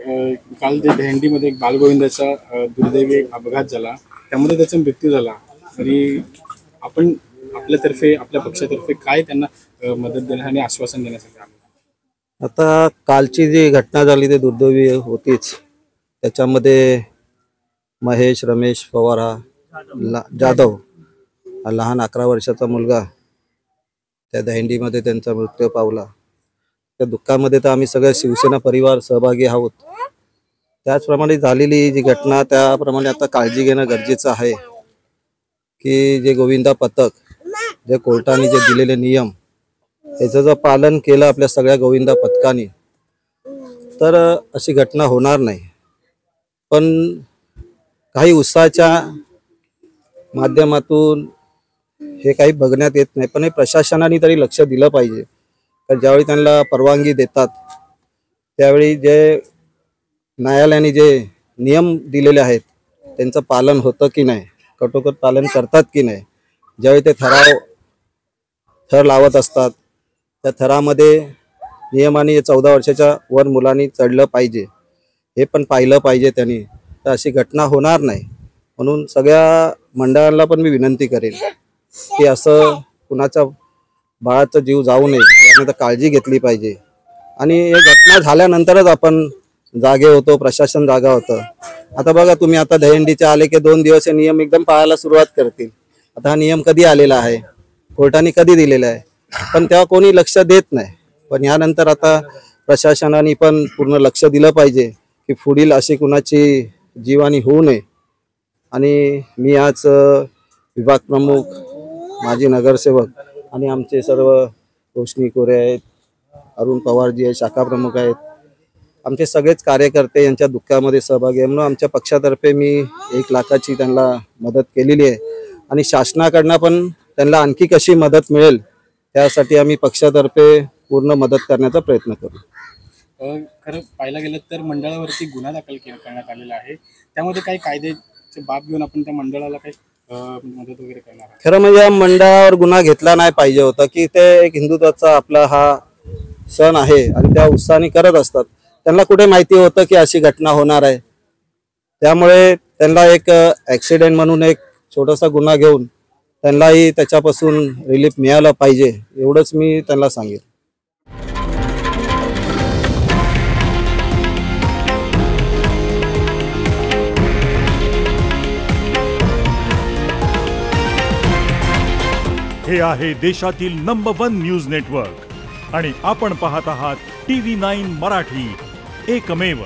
काल जे दहीहंडीमध्ये एक बालगोविंदाचा दुर्दैवी अपघात झाला, त्यामध्ये त्याचा मृत्यू झाला. तरी आपण आपल्यातर्फे आपल्या पक्षातर्फे काय त्यांना मदत देण्यास आणि आश्वासन देण्यासाठी आलो? आता कालची जी घटना झाली ती दुर्दैवी होतीच. त्याच्यामध्ये महेश रमेश पवार हा जाधव हा लहान 11 वर्षाचा मुलगा त्या दहिंडीमध्ये त्यांचा मृत्यू पावला. त्या दुःखामध्ये तर आम्ही सगळे शिवसेना परिवार सहभागी आहोत. त्याचप्रमाणे झालेली जी घटना त्याप्रमाणे आता काळजी घेणं गरजेचं आहे की जे गोविंदा पथक जे कोर्टाने जे दिलेले नियम याचं जर पालन केलं आपल्या सगळ्या गोविंदा पथकाने तर अशी घटना होणार नाही. पण काही उत्साहाच्या माध्यमातून हे काही बघण्यात येत नाही. पण हे प्रशासनाने तरी लक्ष दिलं पाहिजे. तर ज्यावेळी त्यांना परवानगी देतात त्यावेळी जे न्यायालयाने जे नियम दिलेले आहेत त्यांचं पालन होतं की नाही, कठोर पालन करतात की नाही. ज्यावेळी ते थर लावत असतात त्या थरामध्ये नियमाने 14 वर्षाच्या वर मुलांनी चढलं पाहिजे हे पण पाहिलं पाहिजे त्यांनी. तर अशी घटना होणार नाही. म्हणून सगळ्या मंडळांना पण मी विनंती करेन की असं कुणाचा बाळाचा जीव जाऊ नये याने काळजी घेतली पाहिजे. आणि हे घटना झाल्यानंतरच आपण जागे होतो, प्रशासन जागा होतं. आता बघा तुम्ही, आता दहीहंडीचे आले की 2 दिवस हे नियम एकदम पाळायला सुरुवात करतील. आता हा नियम कधी आलेला आहे, कोर्टाने कधी दिलेला आहे, पण तेव्हा कोणी लक्ष देत नाही. पण यानंतर आता प्रशासनाने पण पूर्ण लक्ष दिलं पाहिजे की पुढील अशी कुणाची जीवहानी होऊ नये. आणि मी आज विभाग प्रमुख, माजी नगरसेवक आणि आमचे सर्व रोशनी कोरे आहेत, अरुण पवारजी आहेत, शाखा प्रमुख आहेत, आमचे सगळेच कार्यकर्ते यांच्या दुःखामध्ये सहभागी आहे. म्हणून आमच्या पक्षातर्फे मी 1 लाखाची त्यांना मदत केलेली आहे. आणि शासनाकडनं पण त्यांना आणखी कशी मदत मिळेल त्यासाठी आम्ही पक्षातर्फे पूर्ण मदत करण्याचा प्रयत्न करू. खरं पाहायला गेलं तर मंडळावरती गुन्हा दाखल करण्यात आलेला आहे. त्यामध्ये काही कायद्याचे बाब घेऊन आपण त्या मंडळाला काही मदत वगैरे करणार आहे? खरं म्हणजे या मंडळावर गुन्हा घेतला नाही पाहिजे होता की ते एक हिंदुत्वाचा आपला हा सण आहे आणि त्या उत्साहाने करत असतात. त्यांना कुठे माहिती होतं की अशी घटना होणार आहे. त्यामुळे त्यांना एक ॲक्सिडेंट म्हणून एक छोटासा गुन्हा घेऊन त्यांनाही त्याच्यापासून रिलीफ मिळालं पाहिजे एवढंच मी त्यांना सांगेन. हे आहे देशातील नंबर 1 न्यूज नेटवर्क आणि आपण पाहत आहात TV9 मराठी, एकमेव.